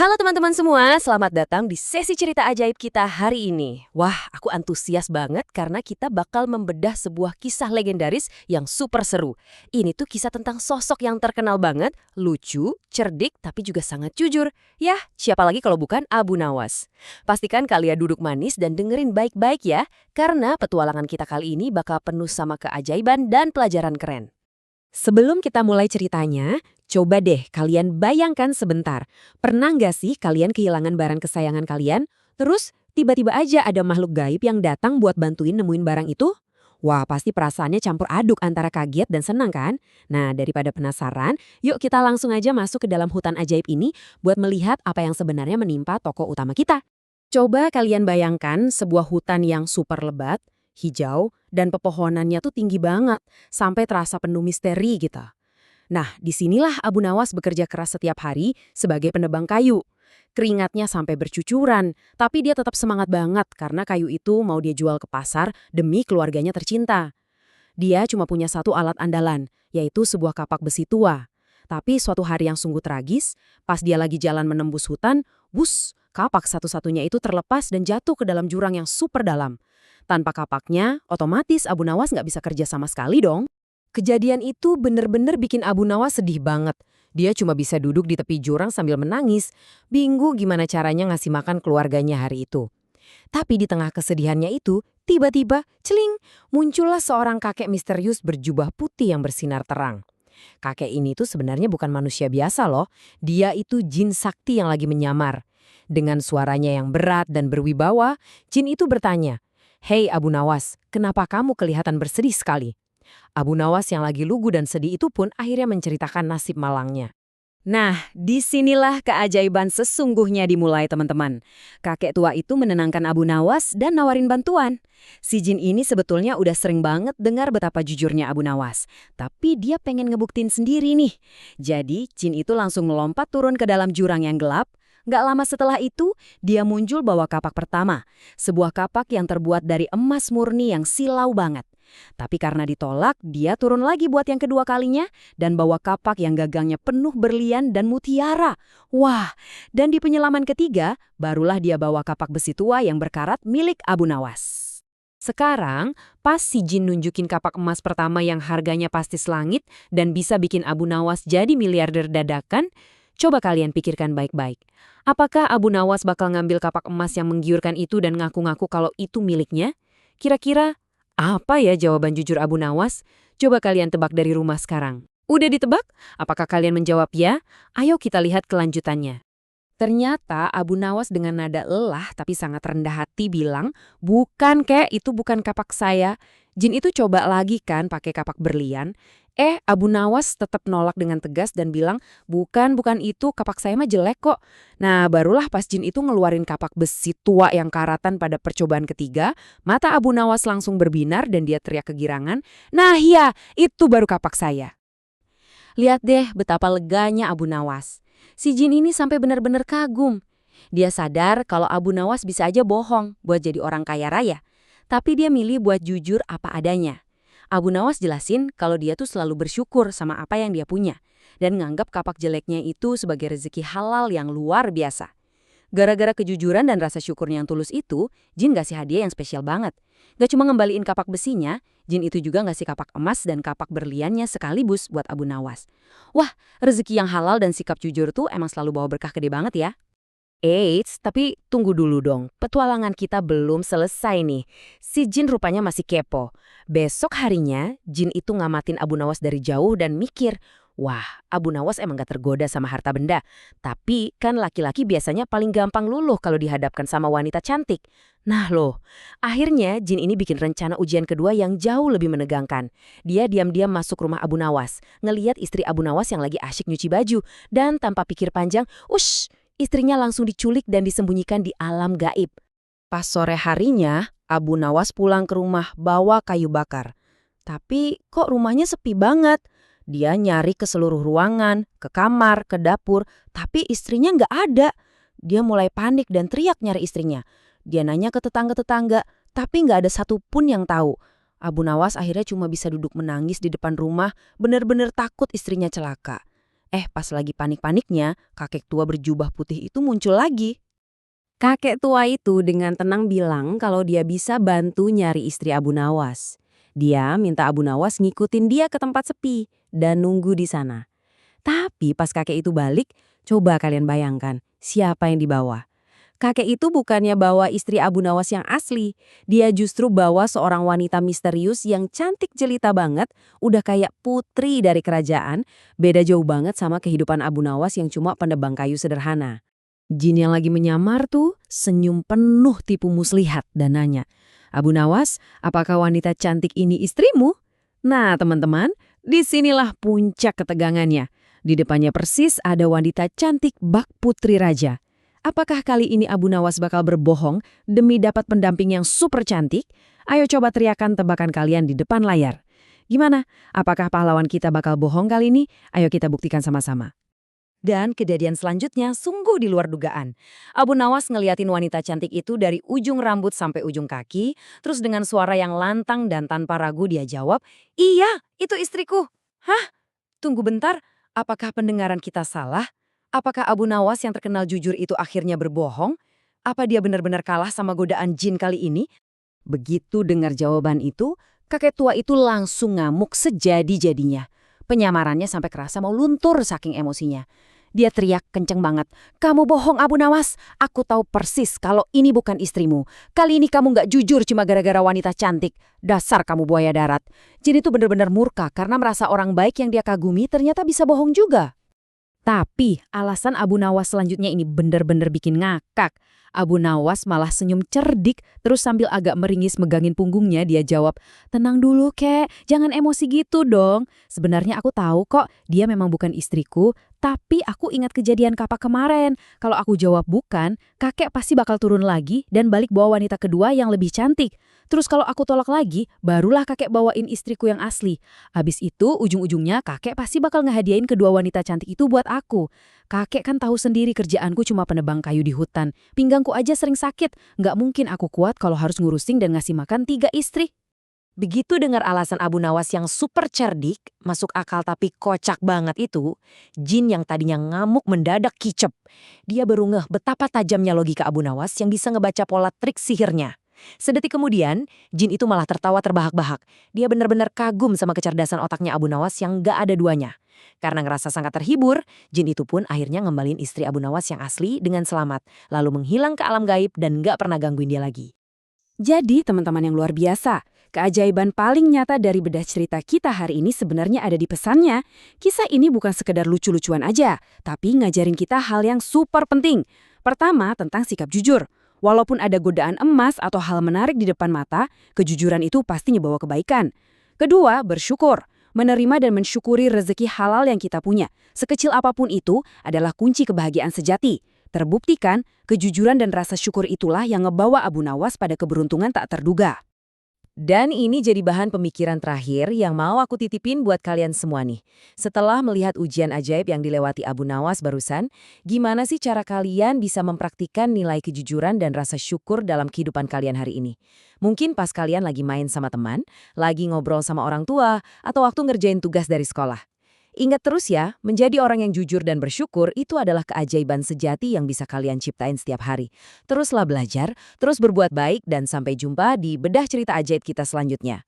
Halo teman-teman semua, selamat datang di sesi cerita ajaib kita hari ini. Wah, aku antusias banget karena kita bakal membedah sebuah kisah legendaris yang super seru. Ini tuh kisah tentang sosok yang terkenal banget, lucu, cerdik, tapi juga sangat jujur. Yah, siapa lagi kalau bukan Abu Nawas. Pastikan kalian duduk manis dan dengerin baik-baik ya, karena petualangan kita kali ini bakal penuh sama keajaiban dan pelajaran keren. Sebelum kita mulai ceritanya, coba deh kalian bayangkan sebentar. Pernah nggak sih kalian kehilangan barang kesayangan kalian? Terus tiba-tiba aja ada makhluk gaib yang datang buat bantuin nemuin barang itu? Wah, pasti perasaannya campur aduk antara kaget dan senang kan? Nah, daripada penasaran, yuk kita langsung aja masuk ke dalam hutan ajaib ini buat melihat apa yang sebenarnya menimpa tokoh utama kita. Coba kalian bayangkan sebuah hutan yang super lebat, hijau, dan pepohonannya tuh tinggi banget, sampai terasa penuh misteri gitu. Nah, disinilah Abu Nawas bekerja keras setiap hari sebagai penebang kayu. Keringatnya sampai bercucuran, tapi dia tetap semangat banget karena kayu itu mau dia jual ke pasar demi keluarganya tercinta. Dia cuma punya satu alat andalan, yaitu sebuah kapak besi tua. Tapi suatu hari yang sungguh tragis, pas dia lagi jalan menembus hutan, bus, kapak satu-satunya itu terlepas dan jatuh ke dalam jurang yang super dalam. Tanpa kapaknya, otomatis Abu Nawas nggak bisa kerja sama sekali dong. Kejadian itu bener-bener bikin Abu Nawas sedih banget. Dia cuma bisa duduk di tepi jurang sambil menangis, bingung gimana caranya ngasih makan keluarganya hari itu. Tapi di tengah kesedihannya itu, tiba-tiba, celing, muncullah seorang kakek misterius berjubah putih yang bersinar terang. Kakek ini tuh sebenarnya bukan manusia biasa loh, dia itu jin sakti yang lagi menyamar. Dengan suaranya yang berat dan berwibawa, jin itu bertanya, "Hei Abu Nawas, kenapa kamu kelihatan bersedih sekali?" Abu Nawas yang lagi lugu dan sedih itu pun akhirnya menceritakan nasib malangnya. Nah, disinilah keajaiban sesungguhnya dimulai teman-teman. Kakek tua itu menenangkan Abu Nawas dan nawarin bantuan. Si jin ini sebetulnya udah sering banget dengar betapa jujurnya Abu Nawas. Tapi dia pengen ngebuktiin sendiri nih. Jadi, jin itu langsung melompat turun ke dalam jurang yang gelap. Nggak lama setelah itu, dia muncul bawa kapak pertama. Sebuah kapak yang terbuat dari emas murni yang silau banget. Tapi karena ditolak, dia turun lagi buat yang kedua kalinya dan bawa kapak yang gagangnya penuh berlian dan mutiara. Wah, dan di penyelaman ketiga, barulah dia bawa kapak besi tua yang berkarat milik Abu Nawas. Sekarang, pas si jin nunjukin kapak emas pertama yang harganya pasti selangit dan bisa bikin Abu Nawas jadi miliarder dadakan, coba kalian pikirkan baik-baik. Apakah Abu Nawas bakal ngambil kapak emas yang menggiurkan itu dan ngaku-ngaku kalau itu miliknya? Kira-kira apa ya jawaban jujur Abu Nawas? Coba kalian tebak dari rumah sekarang. Udah ditebak? Apakah kalian menjawab ya? Ayo kita lihat kelanjutannya. Ternyata Abu Nawas dengan nada lelah tapi sangat rendah hati bilang, "Bukan kek, itu bukan kapak saya." Jin itu coba lagi kan pakai kapak berlian. Abu Nawas tetap nolak dengan tegas dan bilang, bukan itu, kapak saya mah jelek kok." Nah, barulah pas Jin itu ngeluarin kapak besi tua yang karatan pada percobaan ketiga, mata Abu Nawas langsung berbinar dan dia teriak kegirangan, "Nah iya, itu baru kapak saya." Lihat deh betapa leganya Abu Nawas. Si Jin ini sampai benar-benar kagum. Dia sadar kalau Abu Nawas bisa aja bohong buat jadi orang kaya raya. Tapi dia milih buat jujur apa adanya. Abu Nawas jelasin kalau dia tuh selalu bersyukur sama apa yang dia punya. Dan nganggap kapak jeleknya itu sebagai rezeki halal yang luar biasa. Gara-gara kejujuran dan rasa syukurnya yang tulus itu, Jin ngasih hadiah yang spesial banget. Gak cuma ngembaliin kapak besinya, Jin itu juga ngasih kapak emas dan kapak berliannya sekaligus buat Abu Nawas. Wah, rezeki yang halal dan sikap jujur tuh emang selalu bawa berkah gede banget ya. Eits, tapi tunggu dulu dong. Petualangan kita belum selesai nih. Si Jin rupanya masih kepo. Besok harinya, Jin itu ngamatin Abu Nawas dari jauh dan mikir, wah, Abu Nawas emang gak tergoda sama harta benda. Tapi kan laki-laki biasanya paling gampang luluh kalau dihadapkan sama wanita cantik. Nah loh, akhirnya Jin ini bikin rencana ujian kedua yang jauh lebih menegangkan. Dia diam-diam masuk rumah Abu Nawas, ngeliat istri Abu Nawas yang lagi asyik nyuci baju. Dan tanpa pikir panjang, istrinya langsung diculik dan disembunyikan di alam gaib. Pas sore harinya, Abu Nawas pulang ke rumah bawa kayu bakar. Tapi kok rumahnya sepi banget? Dia nyari ke seluruh ruangan, ke kamar, ke dapur, tapi istrinya nggak ada. Dia mulai panik dan teriak nyari istrinya. Dia nanya ke tetangga-tetangga, tapi nggak ada satupun yang tahu. Abu Nawas akhirnya cuma bisa duduk menangis di depan rumah, benar-benar takut istrinya celaka. Pas lagi panik-paniknya, kakek tua berjubah putih itu muncul lagi. Kakek tua itu dengan tenang bilang kalau dia bisa bantu nyari istri Abu Nawas. Dia minta Abu Nawas ngikutin dia ke tempat sepi dan nunggu di sana. Tapi pas kakek itu balik, coba kalian bayangkan siapa yang dibawa. Kakek itu bukannya bawa istri Abu Nawas yang asli. Dia justru bawa seorang wanita misterius yang cantik jelita banget, udah kayak putri dari kerajaan, beda jauh banget sama kehidupan Abu Nawas yang cuma penebang kayu sederhana. Jin yang lagi menyamar tuh senyum penuh tipu muslihat dan nanya, "Abu Nawas, apakah wanita cantik ini istrimu?" Nah teman-teman, disinilah puncak ketegangannya. Di depannya persis ada wanita cantik bak putri raja. Apakah kali ini Abu Nawas bakal berbohong demi dapat pendamping yang super cantik? Ayo coba teriakan tebakan kalian di depan layar. Gimana? Apakah pahlawan kita bakal bohong kali ini? Ayo kita buktikan sama-sama. Dan kejadian selanjutnya sungguh di luar dugaan. Abu Nawas ngeliatin wanita cantik itu dari ujung rambut sampai ujung kaki, terus dengan suara yang lantang dan tanpa ragu dia jawab, "Iya, itu istriku." Hah? Tunggu bentar, apakah pendengaran kita salah? Apakah Abu Nawas yang terkenal jujur itu akhirnya berbohong? Apa dia benar-benar kalah sama godaan jin kali ini? Begitu dengar jawaban itu, kakek tua itu langsung ngamuk sejadi-jadinya. Penyamarannya sampai kerasa mau luntur saking emosinya. Dia teriak kenceng banget, "Kamu bohong Abu Nawas, aku tahu persis kalau ini bukan istrimu. Kali ini kamu nggak jujur cuma gara-gara wanita cantik. Dasar kamu buaya darat." Jin itu benar-benar murka karena merasa orang baik yang dia kagumi ternyata bisa bohong juga. Tapi alasan Abu Nawas selanjutnya ini benar-benar bikin ngakak. Abu Nawas malah senyum cerdik, terus sambil agak meringis megangin punggungnya dia jawab, "Tenang dulu kek, jangan emosi gitu dong. Sebenarnya aku tahu kok dia memang bukan istriku, tapi aku ingat kejadian kapak kemarin. Kalau aku jawab bukan, kakek pasti bakal turun lagi dan balik bawa wanita kedua yang lebih cantik. Terus kalau aku tolak lagi, barulah kakek bawain istriku yang asli. Habis itu ujung-ujungnya kakek pasti bakal ngehadiahin kedua wanita cantik itu buat aku. Kakek kan tahu sendiri kerjaanku cuma penebang kayu di hutan. Pinggangku aja sering sakit. Nggak mungkin aku kuat kalau harus ngurusin dan ngasih makan 3 istri." Begitu dengar alasan Abu Nawas yang super cerdik, masuk akal tapi kocak banget itu, Jin yang tadinya ngamuk mendadak kicep. Dia baru ngeh betapa tajamnya logika Abu Nawas yang bisa ngebaca pola trik sihirnya. Sedetik kemudian, Jin itu malah tertawa terbahak-bahak. Dia benar-benar kagum sama kecerdasan otaknya Abu Nawas yang gak ada duanya. Karena ngerasa sangat terhibur, Jin itu pun akhirnya ngembalin istri Abu Nawas yang asli dengan selamat, lalu menghilang ke alam gaib dan gak pernah gangguin dia lagi. Jadi teman-teman yang luar biasa, keajaiban paling nyata dari bedah cerita kita hari ini sebenarnya ada di pesannya. Kisah ini bukan sekedar lucu-lucuan aja, tapi ngajarin kita hal yang super penting. Pertama, tentang sikap jujur. Walaupun ada godaan emas atau hal menarik di depan mata, kejujuran itu pasti ngebawa kebaikan. Kedua, bersyukur. Menerima dan mensyukuri rezeki halal yang kita punya, sekecil apapun itu, adalah kunci kebahagiaan sejati. Terbuktikan, kejujuran dan rasa syukur itulah yang ngebawa Abu Nawas pada keberuntungan tak terduga. Dan ini jadi bahan pemikiran terakhir yang mau aku titipin buat kalian semua nih. Setelah melihat ujian ajaib yang dilewati Abu Nawas barusan, gimana sih cara kalian bisa mempraktikkan nilai kejujuran dan rasa syukur dalam kehidupan kalian hari ini? Mungkin pas kalian lagi main sama teman, lagi ngobrol sama orang tua, atau waktu ngerjain tugas dari sekolah. Ingat terus ya, menjadi orang yang jujur dan bersyukur itu adalah keajaiban sejati yang bisa kalian ciptain setiap hari. Teruslah belajar, terus berbuat baik, dan sampai jumpa di bedah cerita ajaib kita selanjutnya.